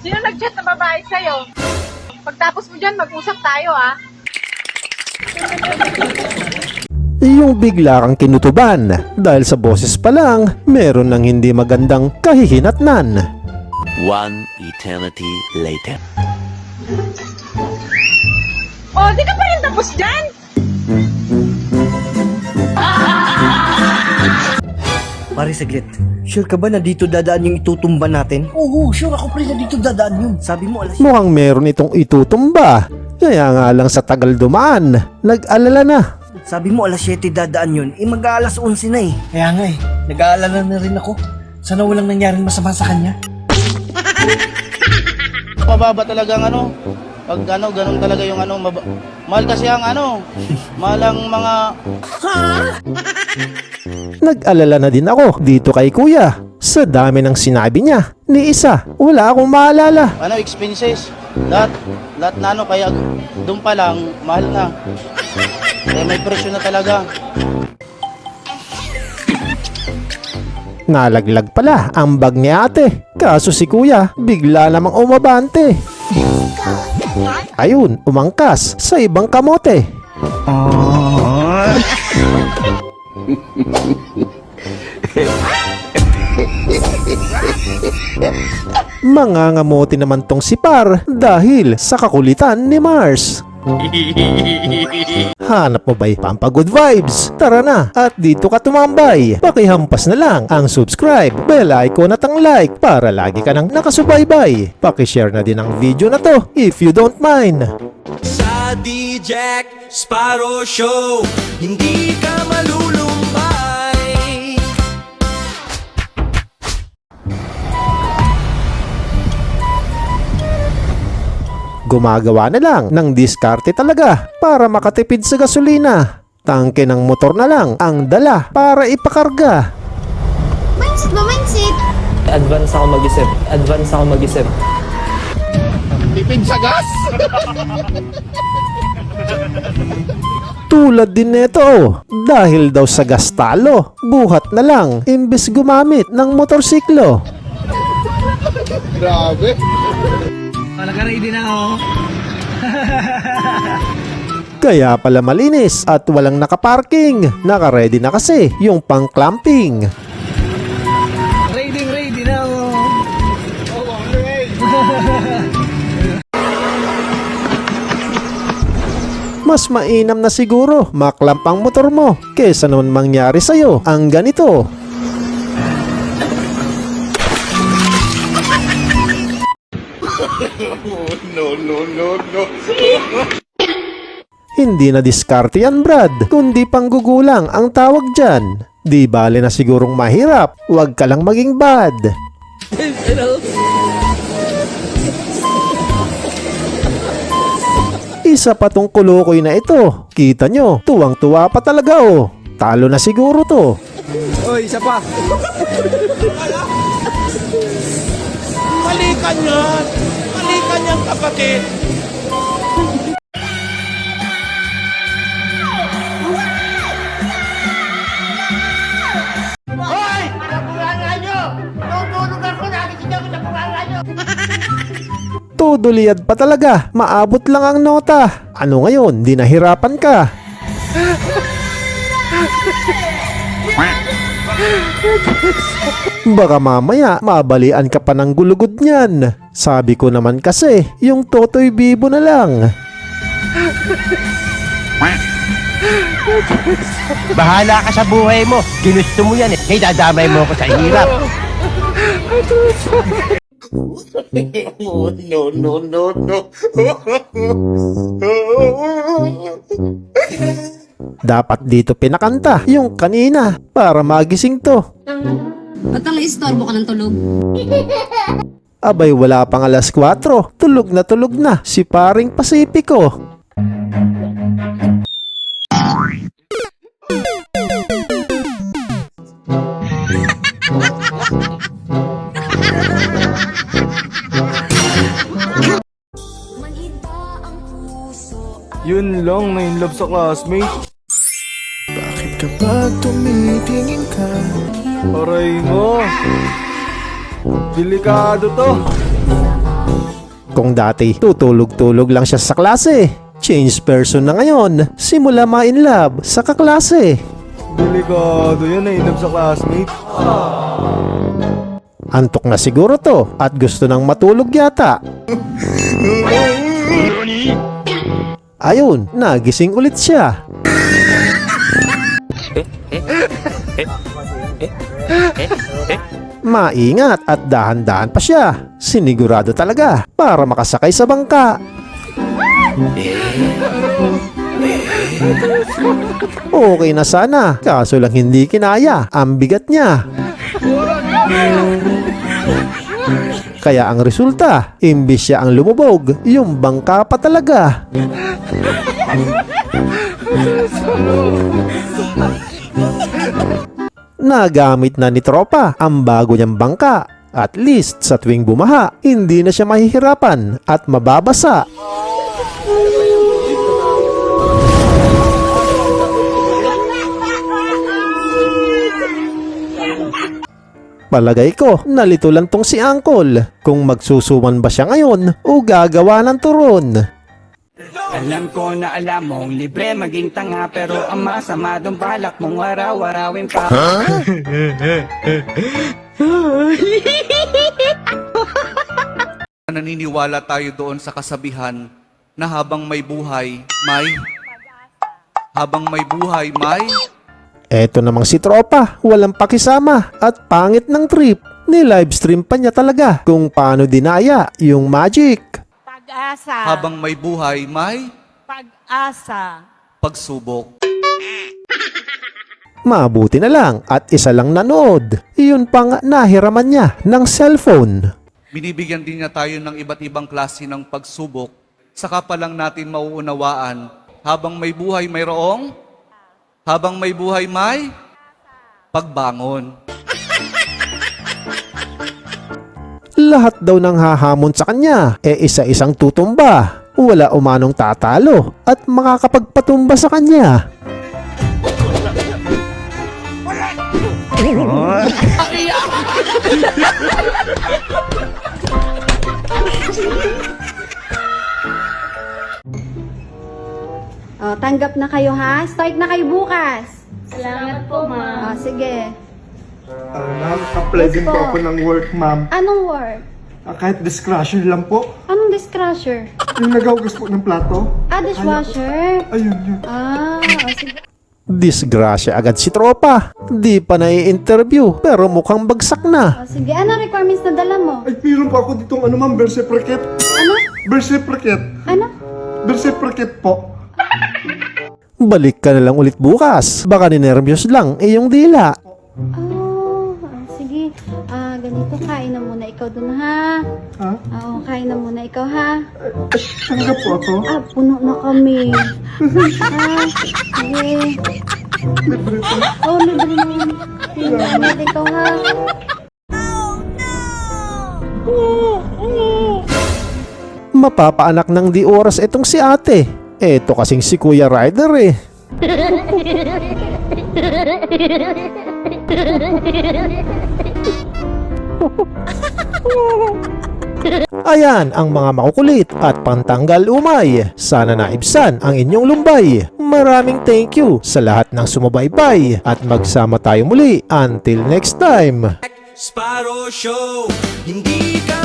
Sino nag-chat na babae sa'yo? Pagtapos mo dyan, mag-usap tayo, ha? Yung bigla kang kinutuban dahil sa boses pa lang meron ng hindi magandang kahihinatnan. One eternity later. Oh, di ka pa rin tapos dyan? Pare, saglit. Sure ka ba na dito dadaan yung itutumba natin? Oo, sure ako pre na dito dadaan yun. Sabi mo alas... Mukhang meron itong itutumba. Kaya nga lang sa tagal dumaan, nag-alala na. Sabi mo alas 7 dadaan yun, mag-aalas 11 na eh. Kaya nga eh, nag-aalala na rin ako. Sana walang nangyaring masama sa kanya. Mababa talagang pag ganun talaga yung mahal kasi ang mahal ang mga... Nag-alala na din ako dito kay kuya. Sa dami ng sinabi niya, ni isa, wala akong maalala. expenses, lahat na kaya doon pa lang, mahal na. Kaya may presyo na talaga. Nalaglag pala ang bag ni ate. Kaso si kuya, bigla namang umabante. Ayun, umangkas sa ibang kamote. Mangangamote naman tong si Par dahil sa kakulitan ni Mars. Hanap mo ba'y pampagood vibes? Tara na at dito ka tumambay. Pakihampas na lang ang subscribe, bell icon at ang like para lagi ka nang nakasubaybay. Pakishare na din ang video na to if you don't mind. Sa D-Jack Sparrow Show, hindi ka malulumbay. Gumagawa na lang ng diskarte talaga para makatipid sa gasolina. Tangke ng motor na lang ang dala para ipakarga. Mindset ba? Mindset? Advance ako mag-isip. Tipid sa gas! Tulad din nito dahil daw sa gastalo, buhat na lang imbes gumamit ng motorsiklo. Grabe! Naka-ready na ako. Kaya pala malinis at walang nakaparking. Naka-ready na kasi yung pang-clamping. Ready na ako. Mas mainam na siguro maklamp ang motor mo kesa naman mangyari sa'yo ang ganito. No. Hindi na diskarte yan, Brad, kundi panggugulang ang tawag dyan. Di bale na sigurong mahirap, wag ka lang maging bad. Isa pa tong kulukoy na ito. Kita nyo, tuwang-tuwa pa talaga oh. Talo na siguro to. Oy, isa pa. Mali ka niyan kapatid! Hoy! Napulangan nyo! Tutulog ako, nakikita ko sa pulangan nyo! Todo liyad pa talaga, maabot lang ang nota. Ano ngayon, di nahirapan ka? Baka mamaya mabalian ka pa ng gulugod niyan. Sabi ko naman kasi, yung Totoy Bibo na lang. Bahala ka sa buhay mo. Ginusto mo yan eh. Kaya dadamay mo ako sa hirap. No. Dapat dito pinakanta yung kanina para magising to. Ba't ang istorbo ka ng tulog? Abay wala pang alas 4, tulog na si paring Pasipiko. Yun lang, na love sa classmate. Bakit kapag tumitingin ka? Aray mo. Delikado to. Kung dati tutulog-tulog lang siya sa klase, change person na ngayon, simula ma-in love sa kaklase. Delikado yan, nainab sa classmate. Antok na siguro to at gusto nang matulog yata. Ayun, nagising ulit siya. Maingat at dahan-dahan pa siya. Sinigurado talaga para makasakay sa bangka. Okay na sana, kaso lang hindi kinaya. Ang bigat niya. Kaya ang resulta, imbis siya ang lumubog, yung bangka pa talaga. Nagamit na ni tropa ang bago niyang bangka. At least sa tuwing bumaha, hindi na siya mahihirapan at mababasa. Palagay ko, nalito lang tong si Uncle kung magsusuman ba siya ngayon o gagawa ng turon. Alam ko na alam mong libre maging tanga, pero ang masama doon balak mong araw-arawin pa. Naniniwala tayo doon sa kasabihan na habang may buhay, may... Eto namang si tropa, walang pakisama at pangit ng trip. Ni-livestream pa niya talaga kung paano dinaya yung magic. Pag-asa. Habang may buhay, may Pag-asa. pagsubok. Mabuti na lang at isa lang nanood. Iyon pang nahiraman niya ng cellphone. Binibigyan din niya tayo ng iba't ibang klase ng pagsubok. Saka pa lang natin mauunawaan, habang may buhay mayroong, habang may buhay may pagbangon. Lahat daw ng hahamon sa kanya isa-isang tutumba. Wala umanong tatalo at makakapagpatumba sa kanya. Oh, tanggap na kayo ha? Start na kayo bukas. Salamat po, ma'am. Oh, sige. Ma'am, apply din po po. ako ng work, ma'am. Anong work? Kahit dishcrusher lang po. Anong dishcrusher? Yung naghugas po ng plato. Ah, dishwasher. Ayun yun. Ah, oh, sige. Disgrasya agad si tropa. Di pa nai-interview pero mukhang bagsak na. Oh, sige. Ano requirements na dala mo? Ay, meron pa ako ditong ano, ma'am, birth certificate. Ano? Birth certificate. Ano? Birth certificate po. Balik ka na lang ulit bukas. Baka ninervyos lang iyong dila. Oh, sige. Ganito. Kain na muna ikaw dun, ha? Ha? Oo, kain na muna ikaw, ha? Tanggap po ako. Puno na kami. Sige. Libre po. Oh, libre naman. Salamat ikaw, ha? Mapapaanak ng di oras itong si ate. Eto kasing si Kuya Ryder eh. Ayan ang mga makukulit at pantanggal umay. Sana naibsan ang inyong lumbay. Maraming thank you sa lahat ng sumubaybay at magsama tayo muli until next time. Sparrow Show, hindi ka